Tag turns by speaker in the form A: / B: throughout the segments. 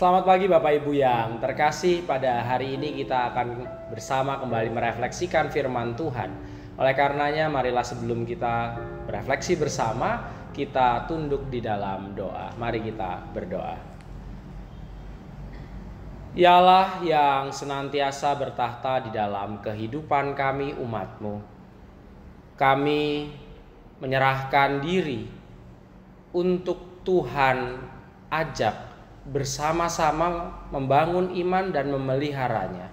A: Selamat pagi Bapak Ibu yang terkasih, pada hari ini kita akan bersama kembali merefleksikan firman Tuhan. Oleh karenanya marilah sebelum kita berefleksi bersama, kita tunduk di dalam doa. Mari kita berdoa. Ya Allah yang senantiasa bertahta di dalam kehidupan kami umat-Mu, kami menyerahkan diri untuk Tuhan ajak bersama-sama membangun iman dan memeliharanya.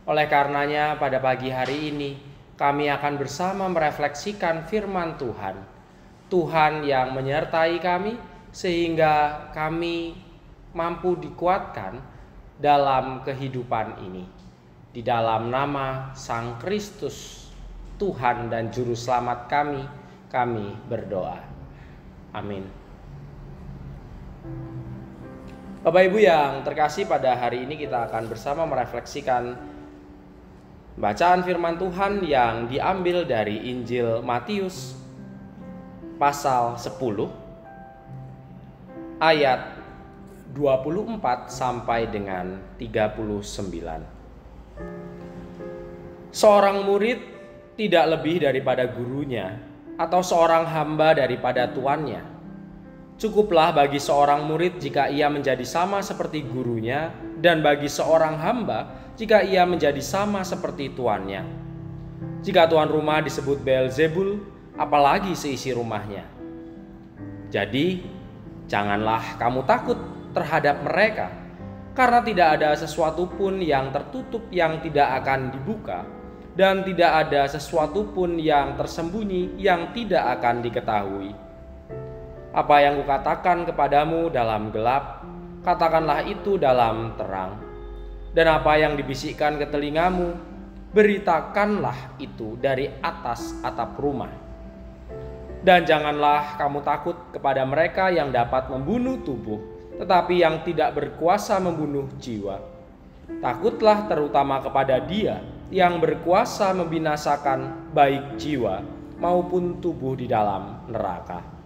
A: Oleh karenanya pada pagi hari ini kami akan bersama merefleksikan firman Tuhan. Tuhan yang menyertai kami sehingga kami mampu dikuatkan dalam kehidupan ini. Di dalam nama Sang Kristus, Tuhan dan Juru Selamat kami berdoa. Amin. Bapak Ibu yang terkasih, pada hari ini kita akan bersama merefleksikan bacaan firman Tuhan yang diambil dari Injil Matius pasal 10 ayat 24 sampai dengan 39. Seorang murid tidak lebih daripada gurunya, atau seorang hamba daripada tuannya. Cukuplah bagi seorang murid jika ia menjadi sama seperti gurunya, dan bagi seorang hamba jika ia menjadi sama seperti tuannya. Jika tuan rumah disebut Beelzebul, apalagi seisi rumahnya. Jadi, janganlah kamu takut terhadap mereka, karena tidak ada sesuatu pun yang tertutup yang tidak akan dibuka, dan tidak ada sesuatu pun yang tersembunyi yang tidak akan diketahui. Apa yang kukatakan kepadamu dalam gelap, katakanlah itu dalam terang. Dan apa yang dibisikkan ke telingamu, beritakanlah itu dari atas atap rumah. Dan janganlah kamu takut kepada mereka yang dapat membunuh tubuh, tetapi yang tidak berkuasa membunuh jiwa. Takutlah terutama kepada Dia yang berkuasa membinasakan baik jiwa maupun tubuh di dalam neraka.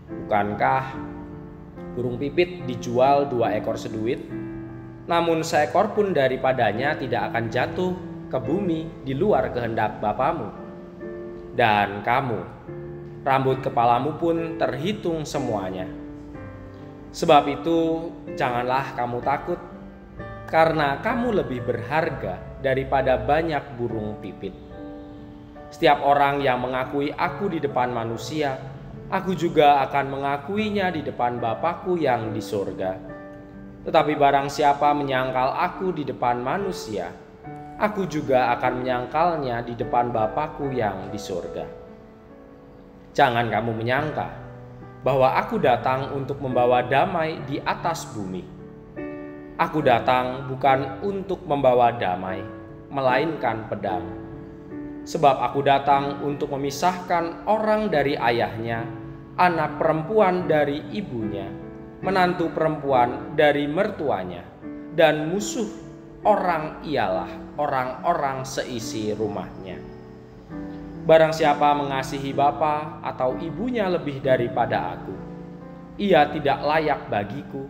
A: Bukankah burung pipit dijual 2 ekor seduit, namun seekor pun daripadanya tidak akan jatuh ke bumi di luar kehendak Bapamu? Dan kamu, rambut kepalamu pun terhitung semuanya. Sebab itu janganlah kamu takut, karena kamu lebih berharga daripada banyak burung pipit. Setiap orang yang mengakui aku di depan manusia, aku juga akan mengakuinya di depan Bapa-Ku yang di surga. Tetapi barang siapa menyangkal aku di depan manusia, aku juga akan menyangkalnya di depan Bapa-Ku yang di surga. Jangan kamu menyangka bahwa aku datang untuk membawa damai di atas bumi. Aku datang bukan untuk membawa damai, melainkan pedang. Sebab aku datang untuk memisahkan orang dari ayahnya, anak perempuan dari ibunya, menantu perempuan dari mertuanya, dan musuh orang ialah orang-orang seisi rumahnya. Barang siapa mengasihi bapa atau ibunya lebih daripada aku, ia tidak layak bagiku.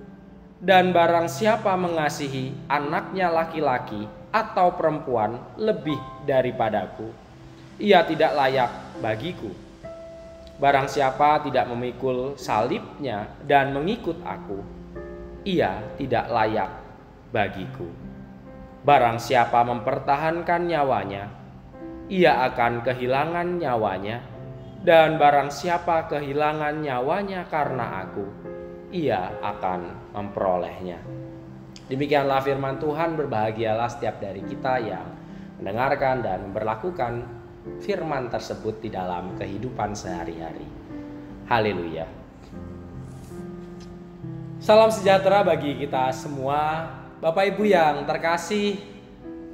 A: Dan barang siapa mengasihi anaknya laki-laki atau perempuan lebih daripadaku, ia tidak layak bagiku. Barang siapa tidak memikul salibnya dan mengikut aku, ia tidak layak bagiku. Barang siapa mempertahankan nyawanya, ia akan kehilangan nyawanya. Dan barang siapa kehilangan nyawanya karena aku, ia akan memperolehnya. Demikianlah firman Tuhan. Berbahagialah setiap dari kita yang mendengarkan dan memperlakukan firman tersebut di dalam kehidupan sehari-hari. Haleluya. Salam sejahtera bagi kita semua. Bapak Ibu yang terkasih,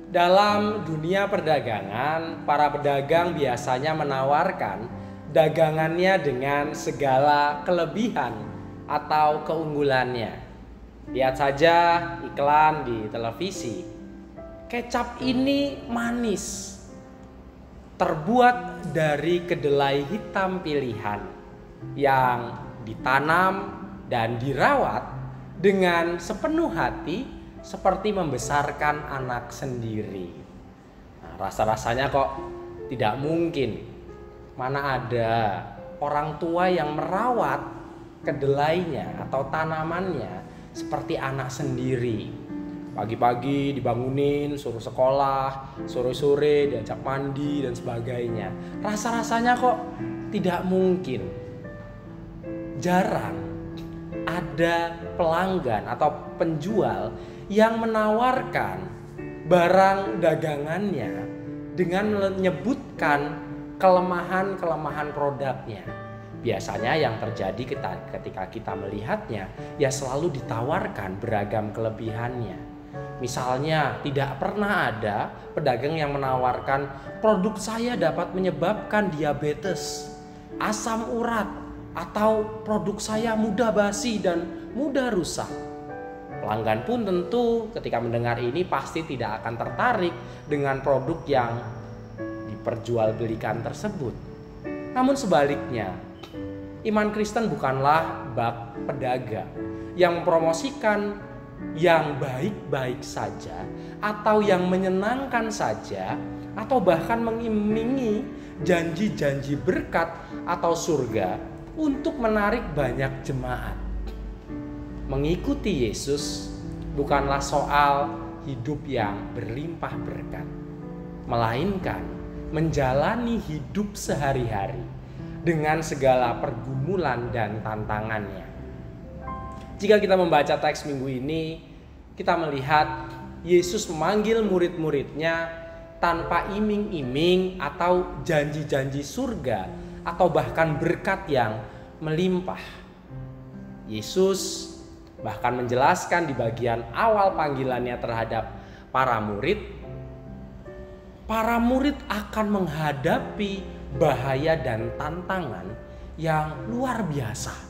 A: dalam dunia perdagangan, para pedagang biasanya menawarkan dagangannya dengan segala kelebihan atau keunggulannya. Lihat saja iklan di televisi. Kecap ini manis, terbuat dari kedelai hitam pilihan yang ditanam dan dirawat dengan sepenuh hati seperti membesarkan anak sendiri. Nah, rasa-rasanya kok tidak mungkin. Mana ada orang tua yang merawat kedelainya atau tanamannya seperti anak sendiri. Pagi-pagi dibangunin, suruh sekolah, sore-sore diajak mandi dan sebagainya. Rasa-rasanya kok tidak mungkin. Jarang ada pelanggan atau penjual yang menawarkan barang dagangannya dengan menyebutkan kelemahan-kelemahan produknya. Biasanya yang terjadi ketika kita melihatnya, ya selalu ditawarkan beragam kelebihannya. Misalnya, tidak pernah ada pedagang yang menawarkan produk saya dapat menyebabkan diabetes, asam urat, atau produk saya mudah basi dan mudah rusak. Pelanggan pun tentu ketika mendengar ini pasti tidak akan tertarik dengan produk yang diperjualbelikan tersebut. Namun sebaliknya, iman Kristen bukanlah bab pedagang yang mempromosikan yang baik-baik saja atau yang menyenangkan saja atau bahkan mengiming-imingi janji-janji berkat atau surga untuk menarik banyak jemaat. Mengikuti Yesus bukanlah soal hidup yang berlimpah berkat, melainkan menjalani hidup sehari-hari dengan segala pergumulan dan tantangannya. Jika kita membaca teks minggu ini, kita melihat Yesus memanggil murid-muridnya tanpa iming-iming atau janji-janji surga atau bahkan berkat yang melimpah. Yesus bahkan menjelaskan di bagian awal panggilannya terhadap para murid akan menghadapi bahaya dan tantangan yang luar biasa.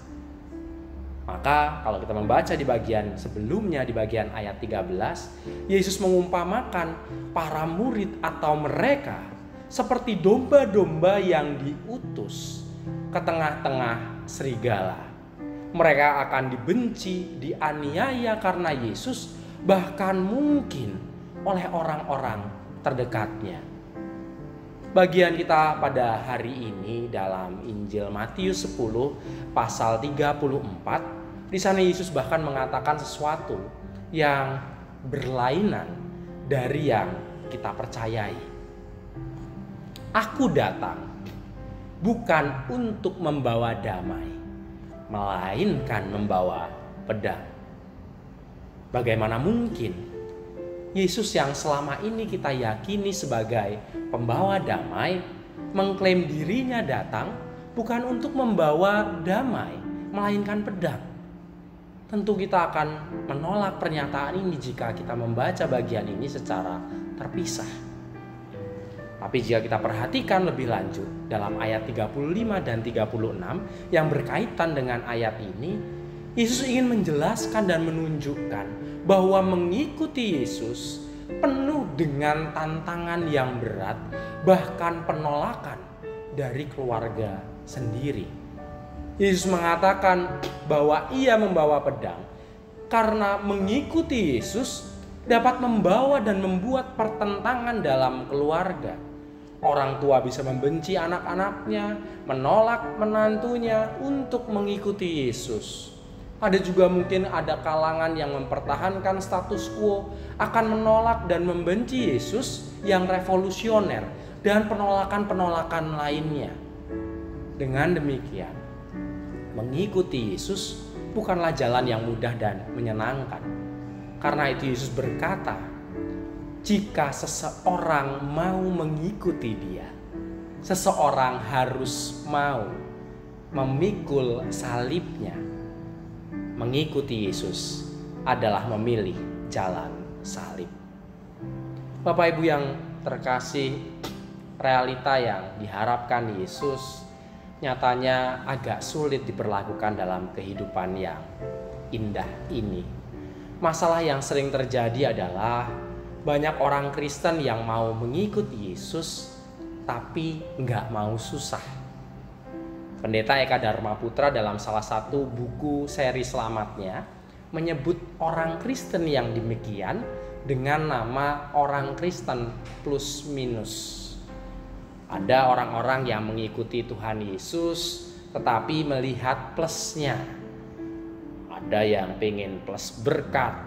A: Maka kalau kita membaca di bagian sebelumnya, di bagian ayat 13, Yesus mengumpamakan para murid atau mereka seperti domba-domba yang diutus ke tengah-tengah serigala. Mereka akan dibenci, dianiaya karena Yesus, bahkan mungkin oleh orang-orang terdekatnya. Bagian kita pada hari ini dalam Injil Matius 10 pasal 34, di sana Yesus bahkan mengatakan sesuatu yang berlainan dari yang kita percayai. Aku datang bukan untuk membawa damai, melainkan membawa pedang. Bagaimana mungkin Yesus yang selama ini kita yakini sebagai pembawa damai mengklaim dirinya datang bukan untuk membawa damai, melainkan pedang? Tentu kita akan menolak pernyataan ini jika kita membaca bagian ini secara terpisah. Tapi jika kita perhatikan lebih lanjut dalam ayat 35 dan 36 yang berkaitan dengan ayat ini, Yesus ingin menjelaskan dan menunjukkan bahwa mengikuti Yesus penuh dengan tantangan yang berat, bahkan penolakan dari keluarga sendiri. Yesus mengatakan bahwa ia membawa pedang karena mengikuti Yesus dapat membawa dan membuat pertentangan dalam keluarga. Orang tua bisa membenci anak-anaknya, menolak menantunya untuk mengikuti Yesus. Ada juga mungkin ada kalangan yang mempertahankan status quo, akan menolak dan membenci Yesus yang revolusioner dan penolakan-penolakan lainnya. Dengan demikian, mengikuti Yesus bukanlah jalan yang mudah dan menyenangkan. Karena itu Yesus berkata, jika seseorang mau mengikuti Dia, seseorang harus mau memikul salibnya. Mengikuti Yesus adalah memilih jalan salib. Bapak Ibu yang terkasih, realita yang diharapkan Yesus nyatanya agak sulit diperlakukan dalam kehidupan yang indah ini. Masalah yang sering terjadi adalah banyak orang Kristen yang mau mengikuti Yesus tapi nggak mau susah. Pendeta Eka Dharma Putra dalam salah satu buku seri selamatnya menyebut orang Kristen yang demikian dengan nama orang Kristen plus minus. Ada orang-orang yang mengikuti Tuhan Yesus tetapi melihat plusnya. Ada yang pengen plus berkat,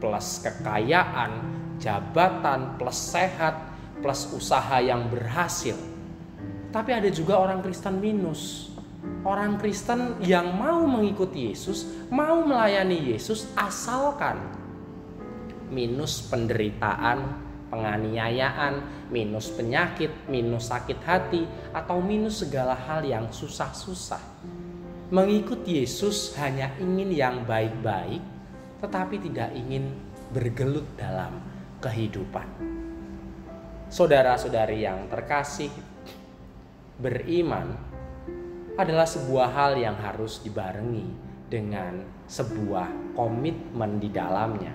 A: plus kekayaan, jabatan, plus sehat, plus usaha yang berhasil. Tapi ada juga orang Kristen minus. Orang Kristen yang mau mengikuti Yesus, mau melayani Yesus asalkan minus penderitaan, penganiayaan, minus penyakit, minus sakit hati, atau minus segala hal yang susah-susah. Mengikuti Yesus hanya ingin yang baik-baik, tetapi tidak ingin bergelut dalam kehidupan. Saudara-saudari yang terkasih, beriman adalah sebuah hal yang harus dibarengi dengan sebuah komitmen di dalamnya.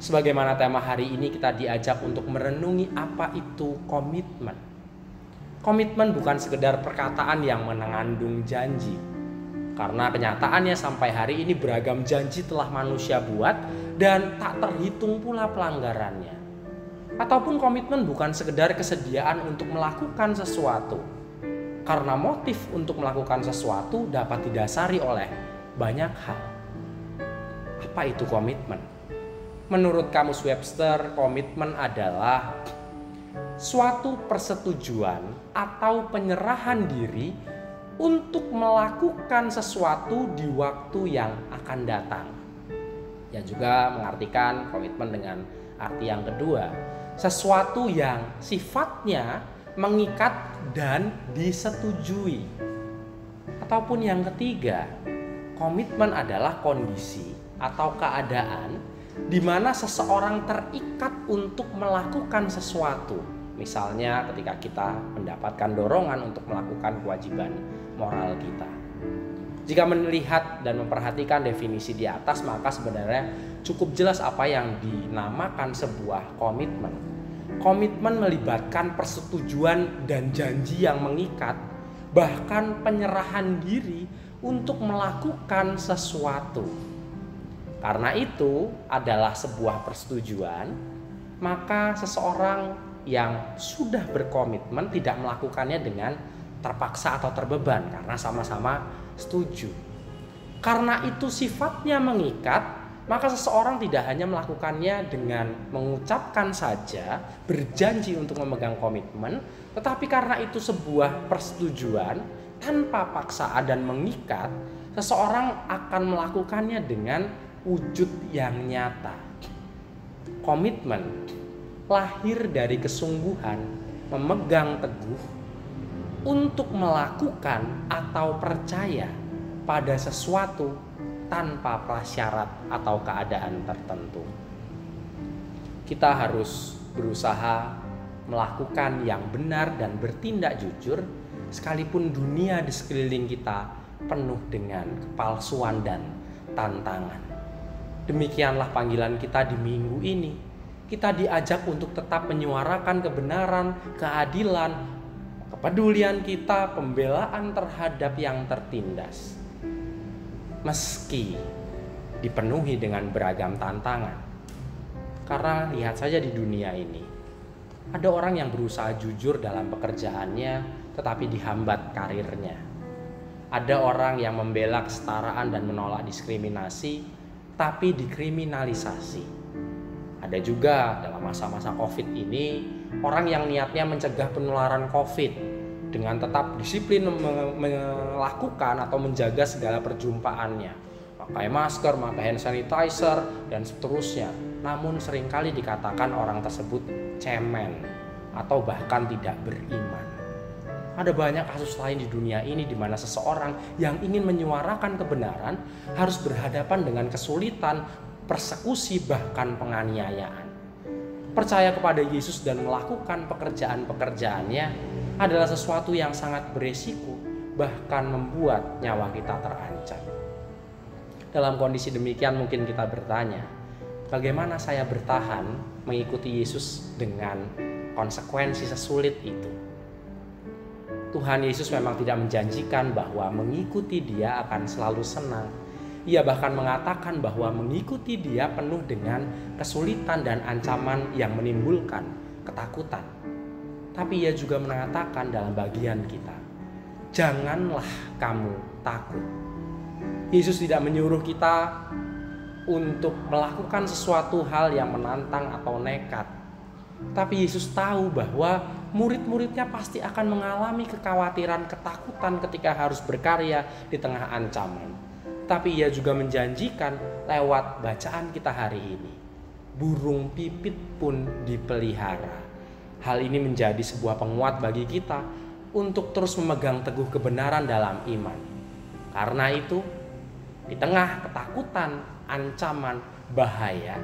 A: Sebagaimana tema hari ini, kita diajak untuk merenungi apa itu komitmen. Komitmen bukan sekedar perkataan yang mengandung janji. Karena kenyataannya sampai hari ini beragam janji telah manusia buat dan tak terhitung pula pelanggarannya. Ataupun komitmen bukan sekedar kesediaan untuk melakukan sesuatu. Karena motif untuk melakukan sesuatu dapat didasari oleh banyak hal. Apa itu komitmen? Menurut Kamus Webster, komitmen adalah suatu persetujuan atau penyerahan diri untuk melakukan sesuatu di waktu yang akan datang. Yang juga mengartikan komitmen dengan arti yang kedua, sesuatu yang sifatnya mengikat dan disetujui. Ataupun yang ketiga, komitmen adalah kondisi atau keadaan di mana seseorang terikat untuk melakukan sesuatu. Misalnya ketika kita mendapatkan dorongan untuk melakukan kewajiban moral kita. Jika melihat dan memperhatikan definisi di atas, maka sebenarnya cukup jelas apa yang dinamakan sebuah komitmen. Komitmen melibatkan persetujuan dan janji yang mengikat, bahkan penyerahan diri untuk melakukan sesuatu. Karena itu adalah sebuah persetujuan, maka seseorang yang sudah berkomitmen tidak melakukannya dengan terpaksa atau terbeban, karena sama-sama setuju. Karena itu sifatnya mengikat, maka seseorang tidak hanya melakukannya dengan mengucapkan saja, berjanji untuk memegang komitmen, tetapi karena itu sebuah persetujuan tanpa paksaan dan mengikat, seseorang akan melakukannya dengan wujud yang nyata. Komitmen lahir dari kesungguhan memegang teguh untuk melakukan atau percaya pada sesuatu tanpa prasyarat atau keadaan tertentu. Kita harus berusaha melakukan yang benar dan bertindak jujur, sekalipun dunia di sekeliling kita penuh dengan kepalsuan dan tantangan. Demikianlah panggilan kita di minggu ini. Kita diajak untuk tetap menyuarakan kebenaran, keadilan, kepedulian kita, pembelaan terhadap yang tertindas. Meski dipenuhi dengan beragam tantangan. Karena lihat saja di dunia ini, ada orang yang berusaha jujur dalam pekerjaannya tetapi dihambat karirnya. Ada orang yang membela kesetaraan dan menolak diskriminasi tapi dikriminalisasi. Ada juga dalam masa-masa COVID ini orang yang niatnya mencegah penularan COVID dengan tetap disiplin melakukan atau menjaga segala perjumpaannya, pakai masker, pakai hand sanitizer, dan seterusnya. Namun seringkali dikatakan orang tersebut cemen atau bahkan tidak beriman. Ada banyak kasus lain di dunia ini di mana seseorang yang ingin menyuarakan kebenaran harus berhadapan dengan kesulitan, persekusi, bahkan penganiayaan. Percaya kepada Yesus dan melakukan pekerjaan-pekerjaannya adalah sesuatu yang sangat beresiko, bahkan membuat nyawa kita terancam. Dalam kondisi demikian mungkin kita bertanya, bagaimana saya bertahan mengikuti Yesus dengan konsekuensi sesulit itu? Tuhan Yesus memang tidak menjanjikan bahwa mengikuti Dia akan selalu senang. Ia bahkan mengatakan bahwa mengikuti Dia penuh dengan kesulitan dan ancaman yang menimbulkan ketakutan. Tapi Ia juga mengatakan dalam bagian kita, janganlah kamu takut. Yesus tidak menyuruh kita untuk melakukan sesuatu hal yang menantang atau nekat. Tapi Yesus tahu bahwa murid-muridnya pasti akan mengalami kekhawatiran, ketakutan ketika harus berkarya di tengah ancaman. Tapi Ia juga menjanjikan lewat bacaan kita hari ini, burung pipit pun dipelihara. Hal ini menjadi sebuah penguat bagi kita untuk terus memegang teguh kebenaran dalam iman. Karena itu, di tengah ketakutan, ancaman, bahaya,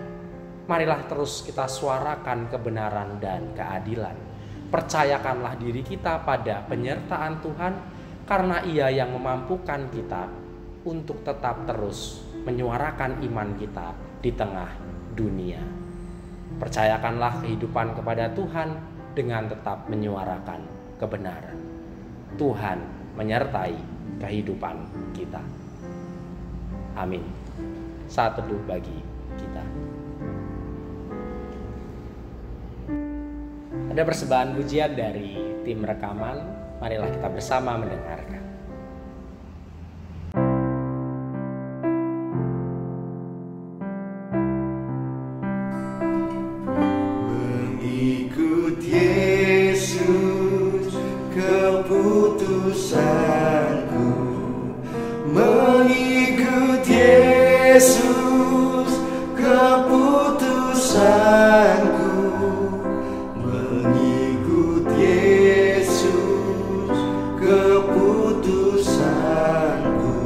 A: marilah terus kita suarakan kebenaran dan keadilan. Percayakanlah diri kita pada penyertaan Tuhan, karena Ia yang memampukan kita untuk tetap terus menyuarakan iman kita di tengah dunia. Percayakanlah kehidupan kepada Tuhan dengan tetap menyuarakan kebenaran. Tuhan menyertai kehidupan kita. Amin. Saat teduh bagi kita. Ada persembahan pujian dari tim rekaman. Marilah kita bersama mendengarkan.
B: Mengikut Yesus keputusanku, mengikut Yesus keputusanku, mengikut Yesus keputusanku,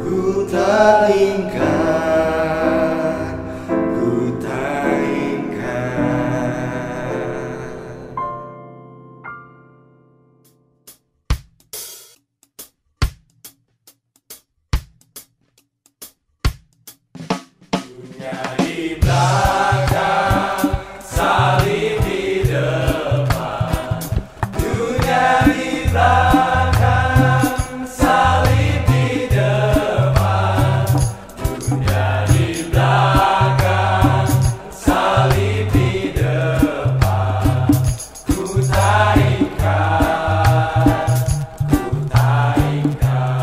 B: ku tak ingkar, ku tak ingkar. Dunia di belakang, salib di depan. Dunia di belakang, salib di depan. Dunia di belakang, salib di depan. Ku tak ingkar, ku tak ingkar.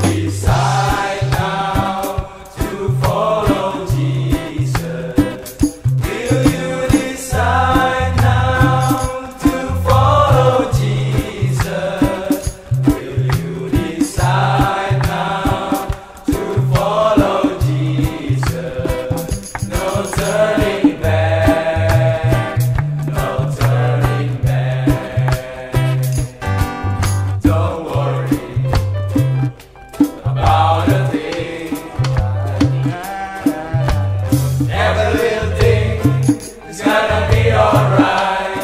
B: Decide now to follow Jesus. Will you decide now to follow Jesus? Will you decide now to follow Jesus? No turning back, no turning back. Don't worry about a thing. Every little thing is gonna be alright.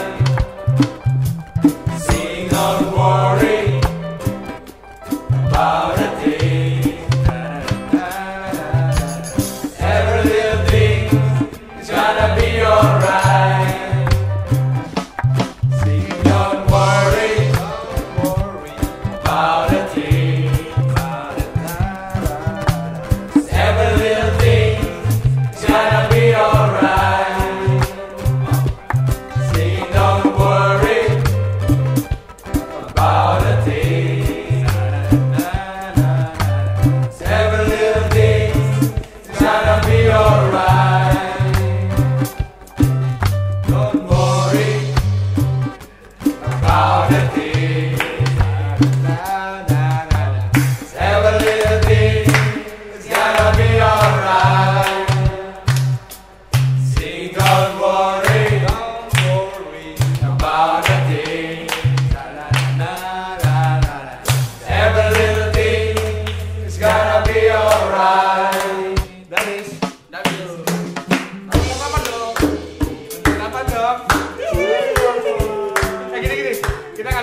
B: Sing, don't worry about a thing. Every little thing is gonna be alright. Sing, don't worry about a thing. Every little thing is gonna be alright. Sing, don't worry about a thing. Every little thing is gonna be alright. Don't worry about a thing. Every little thing is gonna be alright. Sing, don't worry about a thing. Every little thing is gonna be alright.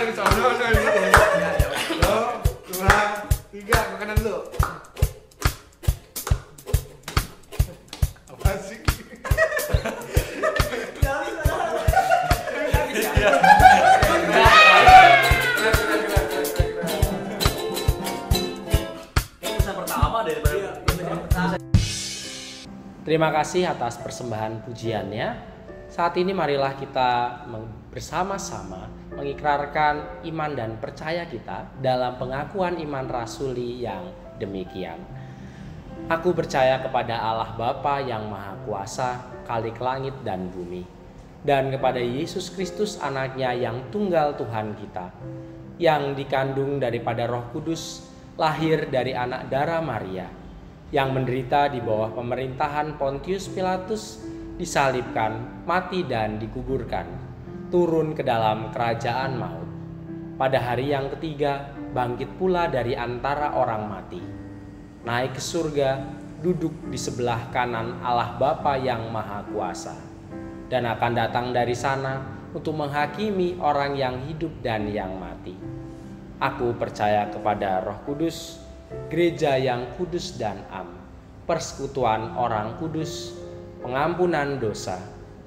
B: di sono Satu, dua, tiga, ke kanan dulu. Apa sih?
A: Terima kasih atas persembahan pujiannya. Saat ini marilah kita bersama-sama mengikrarkan iman dan percaya kita dalam pengakuan iman rasuli yang demikian. Aku percaya kepada Allah Bapa yang Maha Kuasa, Khalik langit dan bumi, dan kepada Yesus Kristus anaknya yang tunggal Tuhan kita, yang dikandung daripada Roh Kudus, lahir dari anak darah Maria, yang menderita di bawah pemerintahan Pontius Pilatus, disalibkan, mati dan dikuburkan, turun ke dalam kerajaan maut. Pada hari yang ketiga, bangkit pula dari antara orang mati, naik ke surga, duduk di sebelah kanan Allah Bapa yang Maha Kuasa, dan akan datang dari sana untuk menghakimi orang yang hidup dan yang mati. Aku percaya kepada Roh Kudus, gereja yang kudus dan am, persekutuan orang kudus, pengampunan dosa,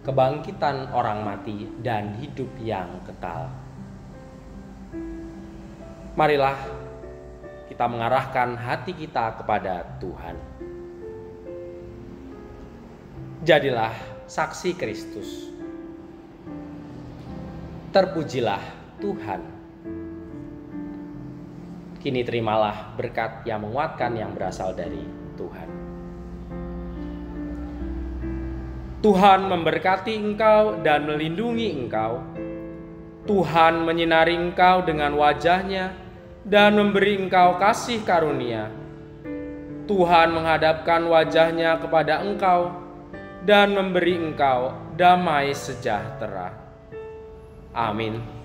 A: kebangkitan orang mati, dan hidup yang kekal. Marilah kita mengarahkan hati kita kepada Tuhan. Jadilah saksi Kristus. Terpujilah Tuhan. Kini terimalah berkat yang menguatkan yang berasal dari Tuhan. Tuhan memberkati engkau dan melindungi engkau. Tuhan menyinari engkau dengan wajah-Nya dan memberi engkau kasih karunia. Tuhan menghadapkan wajah-Nya kepada engkau dan memberi engkau damai sejahtera. Amin.